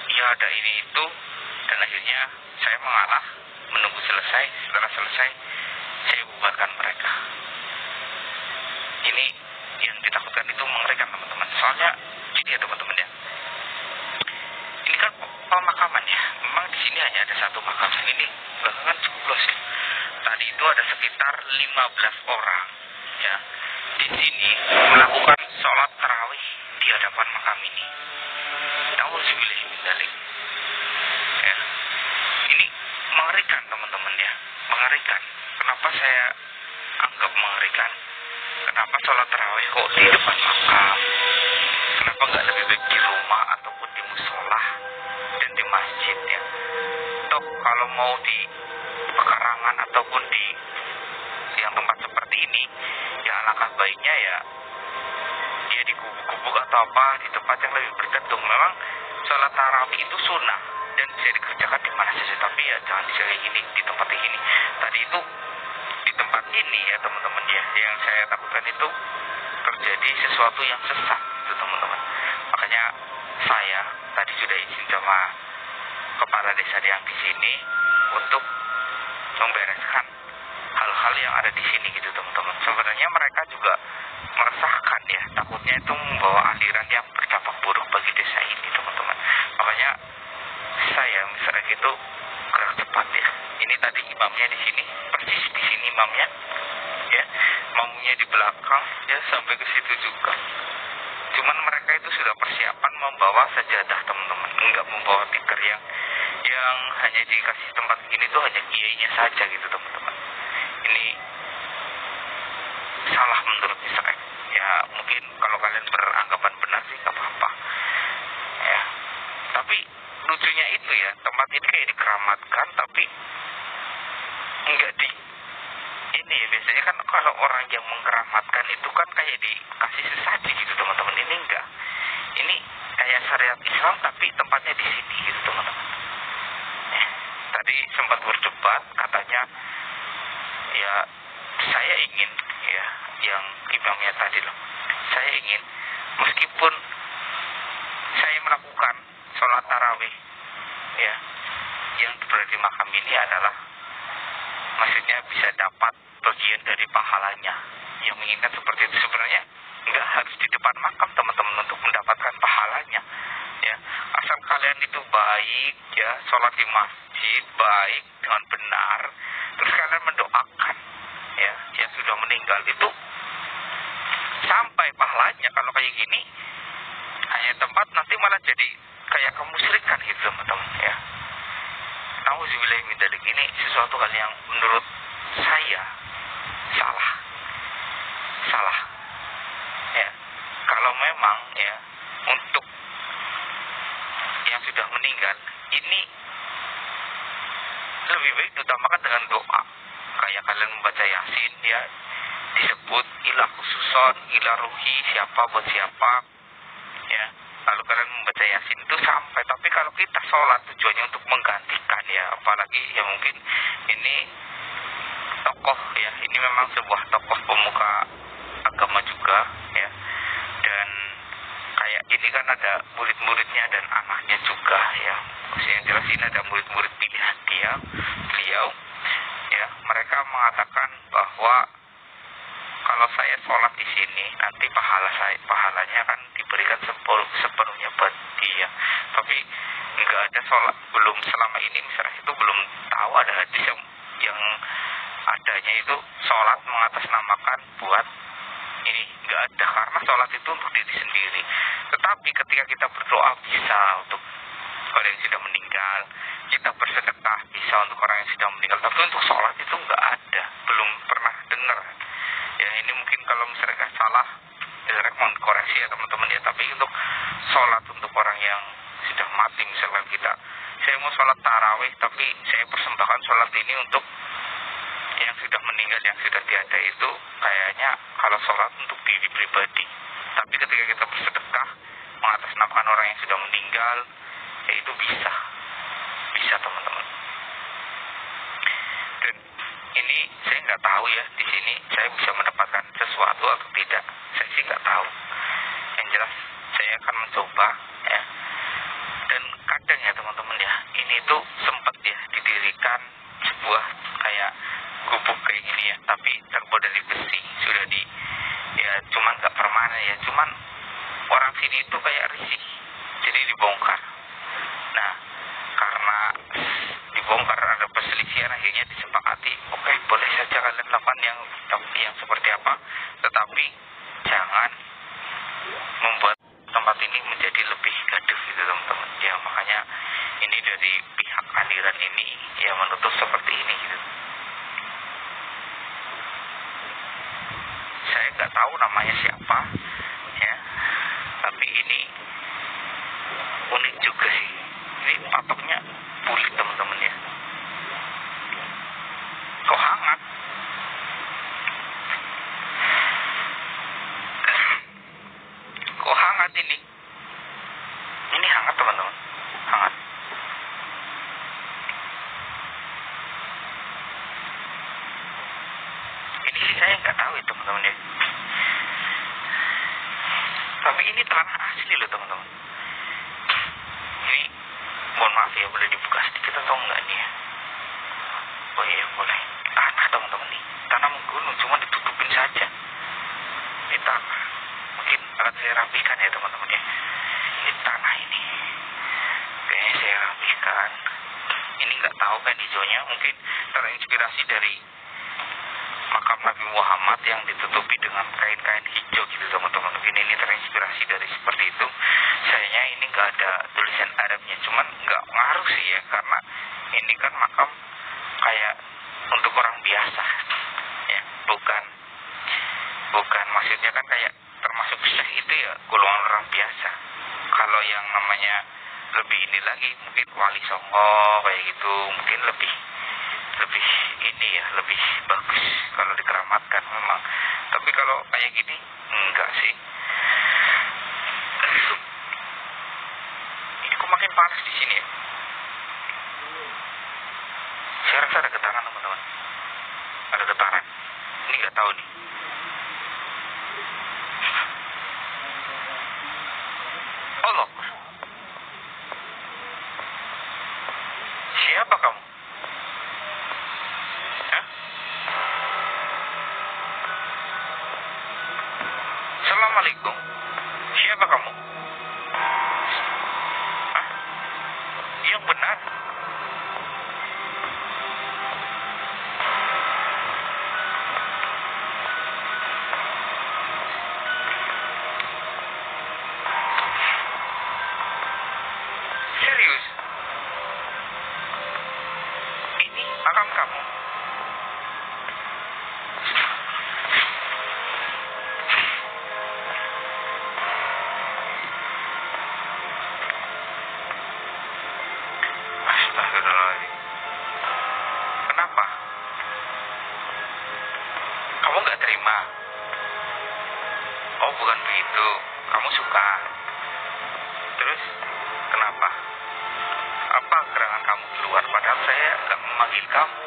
ya ada ini itu, dan akhirnya saya mengalah menunggu selesai. Setelah selesai saya bubarkan mereka. Ini yang ditakutkan itu mengerikan teman-teman. Soalnya gini ya teman-teman ya, ini kan pemakaman ya, memang di sini hanya ada satu makam. Ini belakangan cukup luas ya. Tadi itu ada sekitar 15 orang ya di sini melakukan sholat tarawih di hadapan makam ini. Nauzubillah min dzalik. Ya. Ini mengerikan teman-teman ya, mengerikan. Kenapa saya anggap mengerikan? Kenapa sholat tarawih kok di depan makam? Kenapa nggak lebih baik di rumah ataupun di musola dan di masjid ya? Toh kalau mau di pekarangan ataupun di yang tempat seperti ini, ya alangkah baiknya ya dia di gubuk-gubuk atau apa di tempat yang lebih berteduh. Memang sholat tarawih itu sunnah dan bisa dikerjakan di mana saja, tapi ya jangan di kayak gini, di tempat ini. Tadi itu di tempat ini ya teman-teman ya, yang saya takutkan itu terjadi sesuatu yang sesat itu teman-teman. Makanya saya tadi sudah izin sama kepala desa yang di sini untuk membereskan hal-hal yang ada di sini gitu teman-teman. Sebenarnya mereka juga meresahkan ya, takutnya itu membawa aliran yang berdampak buruk bagi desa ini teman-teman. Makanya saya misalnya gitu gerak cepat ya. Ini tadi imamnya di sini, persis di sini imamnya ya, makmumnya di belakang ya, sampai ke situ juga. Cuman mereka itu sudah persiapan membawa sajadah teman-teman, enggak membawa tikar yang hanya dikasih tempat gini tuh hanya kiainya saja gitu teman-teman. Ini salah menurut saya ya. Mungkin kalau kalian beranggapan benar sih gak apa-apa ya, tapi lucunya itu ya, tempat ini kayak dikeramatkan tapi enggak di ini ya. Biasanya kan kalau orang yang mengkeramatkan itu kan kayak dikasih sesaji gitu teman-teman. Ini enggak, ini kayak syariat Islam tapi tempatnya di sini gitu teman-teman. Tadi sempat berdebat, katanya ya saya ingin ya, yang imamnya tadi loh, saya ingin meskipun saya melakukan sholat tarawih ya, yang berada di makam ini adalah maksudnya bisa dapat bagian dari pahalanya. Yang menginginkan seperti itu sebenarnya nggak harus di depan makam teman-teman untuk mendapatkan pahalanya ya. Asal kalian itu baik ya, sholat di masjid baik dengan benar, terus kalian mendoakan ya yang sudah meninggal, itu sampai pahalanya. Kalau kayak gini hanya tempat, nanti malah jadi kayak kemusyrikan gitu teman-teman ya. Nauzubillah min dzalik. Ini sesuatu hal yang menurut saya salah ya. Kalau memang ya untuk yang sudah meninggal ini lebih baik diutamakan dengan doa, kayak kalian membaca Yasin ya, disebut ilah khususon, ilah ruhi, siapa buat siapa ya. Lalu kalian membaca Yasin itu sampai. Tapi kalau kita sholat tujuannya untuk menggantikan ya, apalagi ya mungkin ini tokoh ya, ini memang sebuah tokoh pemuka agama juga ya, dan kayak ini kan ada murid-muridnya dan anaknya juga ya. Yang jelas ini ada murid-murid pilihan beliau ya. Mereka mengatakan bahwa kalau saya sholat di sini nanti pahalanya kan diberikan sepenuhnya buat dia. Tapi nggak ada sholat, belum selama ini misalnya itu belum tahu ada hadis yang adanya itu sholat mengatasnamakan buat ini, nggak ada. Karena sholat itu untuk diri sendiri. Tetapi ketika kita berdoa bisa untuk orang yang sudah meninggal, kita bersedekah bisa untuk orang yang sudah meninggal. Tapi untuk sholat itu nggak ada, belum pernah dengar ya. Ini mungkin kalau misalnya salah ya mohon koreksi ya teman-teman ya. Tapi untuk sholat untuk orang yang sudah mati, misalkan saya mau sholat tarawih tapi saya persembahkan sholat ini untuk yang sudah meninggal, yang sudah tiada, itu kayaknya kalau sholat untuk diri pribadi. Tapi ketika kita bersedekah mengatasnamakan orang yang sudah meninggal, ya itu bisa teman-teman. Dan ini saya nggak tahu ya, di sini saya bisa mendapatkan sesuatu atau tidak, saya sih nggak tahu. Yang jelas saya akan mencoba ya tapi terbuat dari besi, sudah di ya cuman nggak permanen ya, cuman orang sini itu kayak risih, jadi dibongkar. Nah, karena dibongkar ada perselisihan, akhirnya disepakati, oke, boleh saja kalian lakukan yang seperti apa, tetapi jangan membuat tempat ini menjadi lebih gaduh gitu teman-teman. Ya makanya ini dari pihak aliran ini ya menutup seperti ini gitu. Saya nggak tahu namanya siapa ya, tapi ini unik juga sih. Ini patoknya bulat teman-teman ya. Kok hangat? Kok hangat ini? Ini hangat teman-teman, hangat. Ini sih saya nggak tahu ya teman-teman ya. Tapi ini tanah asli loh teman-teman. Ini mohon maaf ya, boleh dibuka sedikit atau enggak nih ya? Oh iya boleh. Tanah teman-teman nih, tanah menggunung, cuma ditutupin saja. Ini tanah. Mungkin akan saya rapikan ya teman-teman ya. Ini tanah ini. Kayaknya saya rapikan. Ini nggak tahu kan hijaunya, mungkin terinspirasi dari makam Nabi Muhammad yang ditutupi dengan kain-kain hijau gitu teman-teman. Mungkin ini terinspirasi dari seperti itu. Sayangnya ini nggak ada tulisan Arabnya, cuman nggak ngaruh sih ya, karena ini kan makam kayak untuk orang biasa ya, bukan maksudnya kan kayak termasuk syekh itu ya golongan orang biasa. Kalau yang namanya lebih ini lagi mungkin wali songo kayak gitu, mungkin lebih ini ya, lebih bagus kalau dikeramatkan memang. Tapi kalau kayak gini enggak sih. Ini kok makin panas di sini ya. Saya rasa ada getaran teman-teman. Ada getaran. Ini nggak tahu nih. Allah. Siapa kamu? Hah? Assalamualaikum. Siapa kamu? Hah? Yang benar. Serius? Ini akang kamu? Astagfirullahaladzim. Kenapa? Kamu nggak terima? Oh bukan begitu. Kamu suka. Terus kenapa? Apa gerangan kamu keluar? Padahal saya nggak memanggil kamu.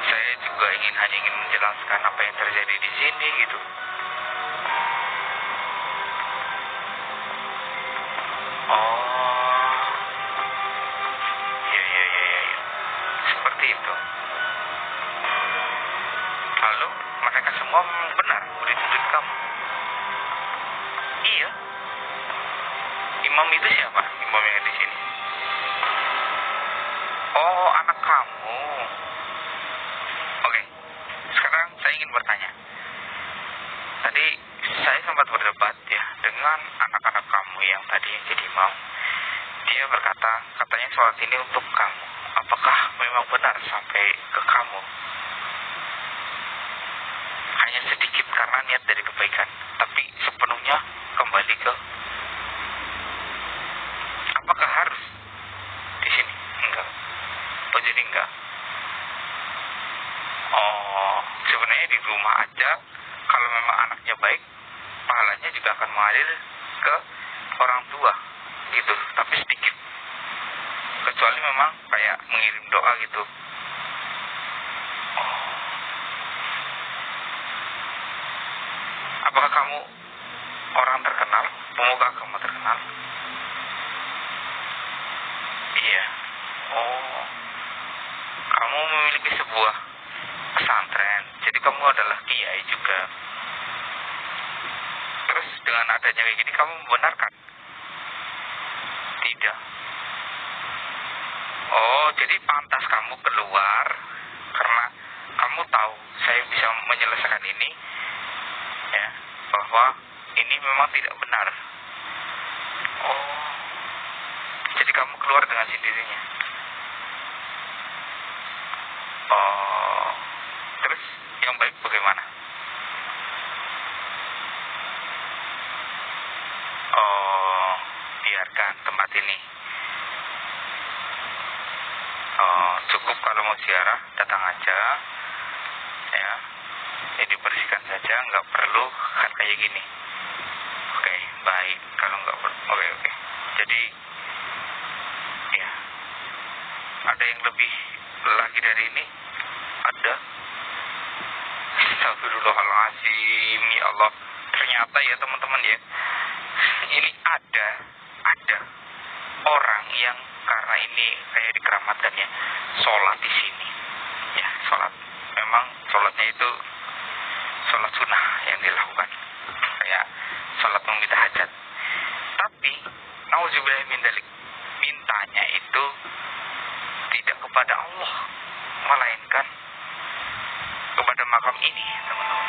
Saya juga hanya ingin menjelaskan apa yang terjadi di sini gitu. Oh, ya. Seperti itu. Lalu mereka semua memang benar murid-murid kamu? Iya. Imam itu siapa? Imam yang di sini. Oh, anak kamu. Oke. Sekarang saya ingin bertanya. Tadi saya sempat berdebat ya dengan anak-anak kamu yang tadi yang jadi imam. Dia berkata, katanya sholat ini untuk kamu. Apakah memang benar sampai ke kamu? Hanya sedikit karena niat dari kebaikan, tapi sepenuhnya kembali ke. Apakah harus di sini? Enggak. Oh jadi enggak. Oh, sebenarnya di rumah aja kalau memang anaknya baik, pahalanya juga akan mengalir ke orang tua gitu, tapi sedikit. Kecuali memang kayak mengirim doa gitu. Oh. Apakah kamu orang terkenal, pemuka agama terkenal? Iya. Oh. Kamu memiliki sebuah pesantren. Jadi kamu adalah adanya kayak gini kamu membenarkan? Tidak. Oh, jadi pantas kamu keluar karena kamu tahu saya bisa menyelesaikan ini, ya, bahwa ini memang tidak benar. Oh, jadi kamu keluar dengan sendirinya. Oh, terus yang baik bagaimana? Oh, biarkan tempat ini. Oh, cukup kalau mau ziarah datang aja, ya. Jadi bersihkan saja, nggak perlu kan kayak gini. Oke, baik. Kalau nggak perlu, oke. Jadi, ya, ada yang lebih lagi dari ini? Ada. Astagfirullahaladzim, ya Allah. Ternyata ya teman-teman ya, ini ada orang yang karena ini kayak dikeramatkan ya, sholat di sini, ya sholat. Memang sholatnya itu sholat sunnah yang dilakukan, kayak sholat meminta hajat. Tapi, nauzubillah min dzalik, mintanya itu tidak kepada Allah, melainkan kepada makam ini, teman-teman.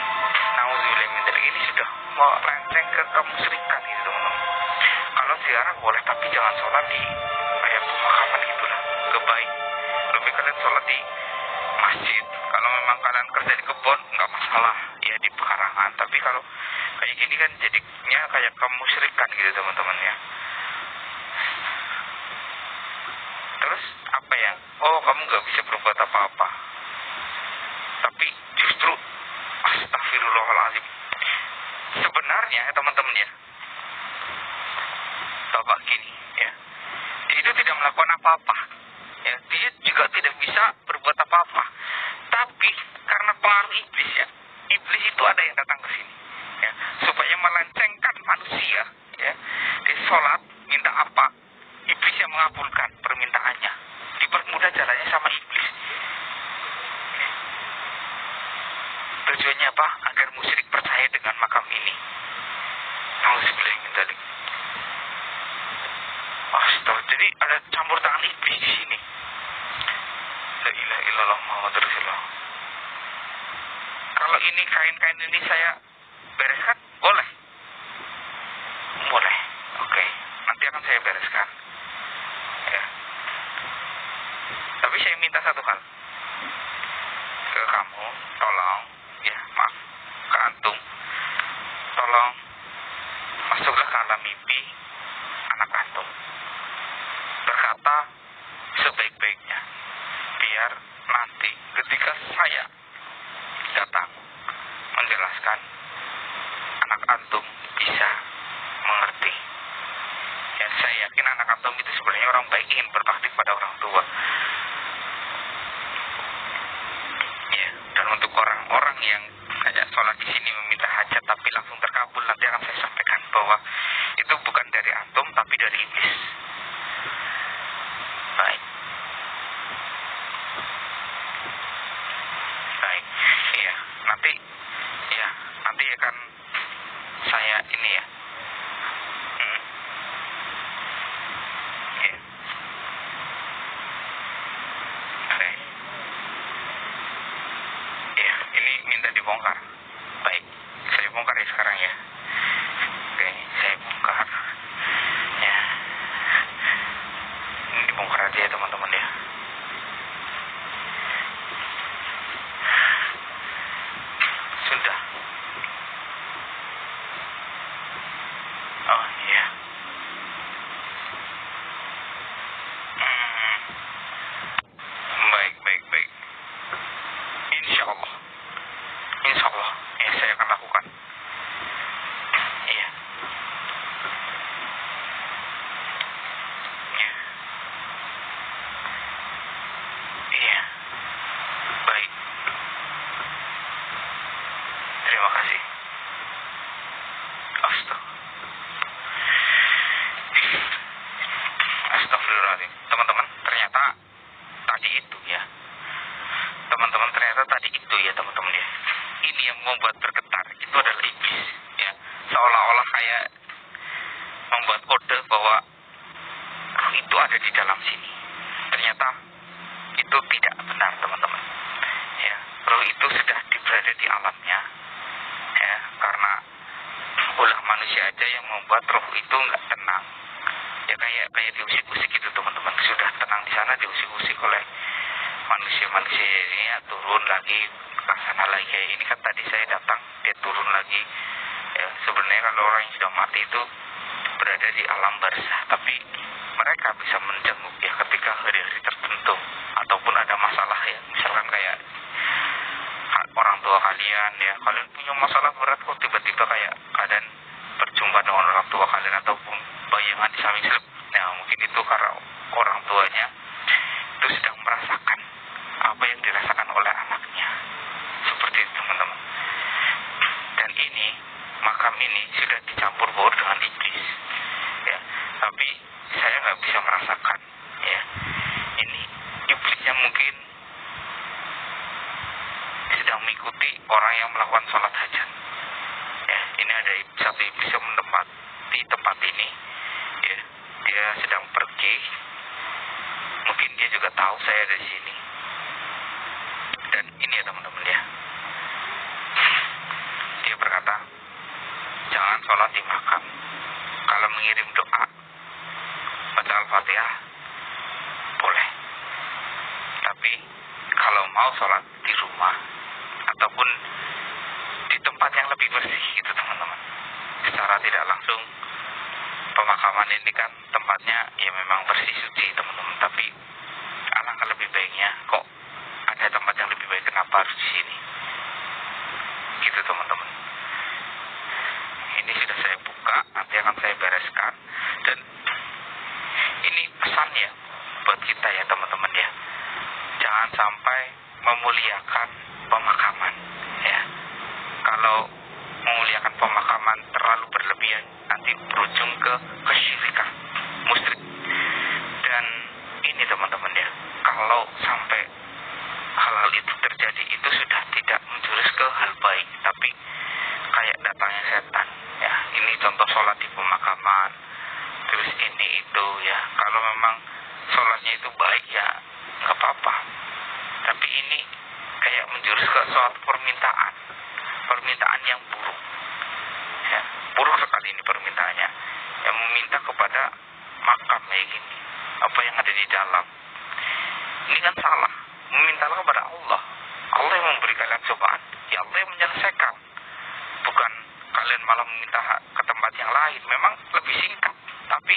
Nauzubillah min dzalik, ini sudah melenceng ke kemusyrikan gitu, teman-teman. Kalau ziarah boleh, tapi jangan sholat di kayak pemakaman gitulah. Kebaik lebih kalian sholat di masjid. Kalau memang kalian kerja di kebun nggak masalah, ya di pekarangan. Tapi kalau kayak gini kan jadinya kayak kemusyrikan gitu, teman-teman ya. Terus apa ya? Oh, kamu nggak bisa berbuat apa-apa. Tapi justru astagfirullahaladzim. Sebenarnya teman-teman ya, Bapak gini ya, dia itu tidak melakukan apa-apa ya, dia juga tidak bisa berbuat apa-apa. Tapi karena pengaruh iblis ya, iblis itu ada yang datang ke sini ya, supaya melencengkan manusia ya. Di sholat minta apa, iblis yang mengabulkan permintaannya, dipermudah jalannya sama iblis. Tujuannya apa? Agar musyrik percaya dengan makam ini. Nauzubillah min dzalik. Astaga, jadi ada campur tangan iblis di sini. La ilaha illallah Muhammad Rasulullah. Kalau ini kain-kain ini saya bereskan, boleh? Boleh. Oke, nanti akan saya bereskan. Ya. Tapi saya minta satu hal ke kamu, tolong, ya maaf, ke antum, tolong masuklah ke alam mimpi anak antum, berkata sebaik-baiknya, biar nanti ketika saya datang menjelaskan, anak antum bisa mengerti. Ya, saya yakin anak antum itu sebenarnya orang baik, ingin berbakti pada orang tua. Ya, dan untuk orang-orang yang kayak sholat di sini meminta hajat tapi langsung terkabul, nanti akan saya sampaikan bahwa itu bukan dari antum tapi dari iblis. Baik. Baik. Iya, nanti akan saya ini ya. Iya. Oke. Iya, ini minta dibongkar. Baik, saya bongkar ya sekarang ya. Oke, saya bongkar. Ya. Ini dibongkar aja ya teman-teman ya. Sudah. Oh iya. Baik. Insya Allah. Ya, saya akan lakukan. Iya. Iya. Baik. Terima kasih. Astagfirullahaladzim. Teman-teman, ternyata tadi itu ya. Teman-teman ya. Ini yang membuat bergetar itu adalah iblis ya. Seolah-olah kayak ada di dalam sini. Ternyata itu tidak benar, teman-teman. Ya, roh itu sudah berada di alamnya. Ya, karena ulah manusia aja yang membuat roh itu nggak tenang. Ya kayak diusik-usik gitu, teman-teman. Sudah tenang di sana, diusik-usik oleh manusia ini, ya, turun lagi ke sana lagi. Kayak ini kan tadi saya datang, dia turun lagi. Ya, sebenarnya kalau orang yang sudah mati itu berada di alam barzah, tapi mereka bisa menjenguk ya ketika hari-hari tertentu ataupun ada masalah, ya, misalkan kayak orang tua kalian, ya, kalian punya masalah berat kok tiba-tiba kayak kalian berjumpa dengan orang tua kalian ataupun bayangan di samping selip. Nah, mungkin itu karena orang tuanya itu sedang merasakan apa yang dirasakan oleh anaknya. Seperti itu, teman-teman. Dan ini makam ini sudah dicampur baur dengan iblis. Ya, tapi saya nggak bisa merasakan. Ya, ini iblisnya mungkin sedang mengikuti orang yang melakukan sholat hajat. Ya, ini ada satu iblis yang menempati tempat ini. Ya, dia sedang pergi. Mungkin dia juga tahu saya ada di sini. Dan ini ya, teman-teman, ya. Dia berkata, jangan sholat di makam. Kalau mengirim doa, baca Al-Fatihah, boleh. Tapi kalau mau sholat di rumah ataupun di tempat yang lebih bersih gitu, teman-teman. Secara tidak langsung pemakaman ini kan tempatnya ya memang bersih suci, teman-teman. Tapi alangkah lebih baiknya, kok ada tempat yang lebih baik, kenapa harus di sini? Gitu, teman-teman. Ini sudah saya buka, nanti akan saya bereskan. Dan ini pesan ya buat kita ya, teman-teman, ya. Jangan sampai memuliakan pemakaman, ya. Kalau memuliakan pemakaman terlalu berlebihan, nanti berujung ke kesyirikan, musyrik. Dan ini, teman-teman, ya, kalau sampai hal-hal itu terjadi, itu sudah tidak menjurus ke hal baik, tapi kayak datangnya setan. Ya, ini contoh sholat di pemakaman, terus ini itu, ya. Kalau memang sholatnya itu baik, ya nggak apa-apa. Tapi ini kayak menjurus ke suatu permintaan yang buruk. Ya, buruk sekali ini permintaannya. Yang meminta kepada makam kayak gini, apa yang ada di dalam. Ini kan salah. Memintalah kepada Allah. Allah yang memberi kalian cobaan. Ya Allah yang menyelesaikan. Bukan kalian malah meminta ke tempat yang lain. Memang lebih singkat, tapi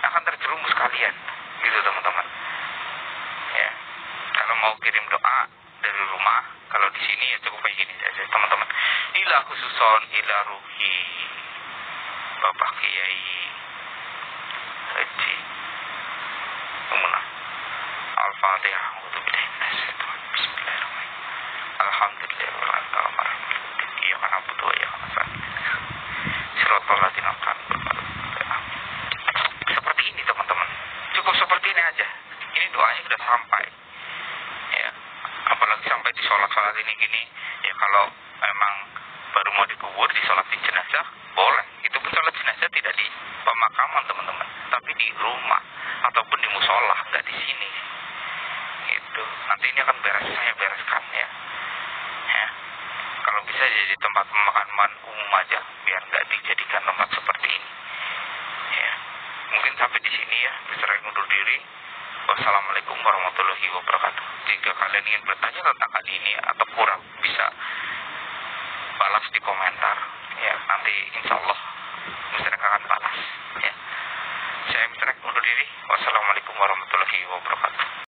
akan terjerumus kalian. Gitu, teman-teman. Ya. Kalau mau kirim doa dari rumah, kalau di sini ya cukup kayak gini saja, teman-teman. Ila khususon ila ruhi Bapak Kiai Haji Umunah Al-Fatihah. Bismillahirrahmanirrahim. Alhamdulillahirrahmanirrahim. Iya kan abu doa, ya kan. Seperti ini, teman-teman. Cukup seperti ini aja. Ini doanya sudah sampai. Ya, apalagi sampai di sholat ini gini. Ya, kalau memang baru mau dikubur, di sholat di jenazah, boleh. Itu pun sholat jenazah tidak di pemakaman, teman-teman, tapi di rumah ataupun di musola, nggak di sini. Itu nanti ini akan saya bereskan, ya. Ya, kalau bisa jadi tempat pemakaman umum aja, biar nggak dijadikan tempat seperti ini. Ya, mungkin sampai di sini ya. Berserah undur diri. Wassalamualaikum warahmatullahi wabarakatuh. Jika kalian ingin bertanya tentang hal ini atau kurang, bisa balas di komentar. Ya, nanti insya Allah Mr. akan balas. Ya, saya Mr. undur diri. Wassalamualaikum warahmatullahi wabarakatuh.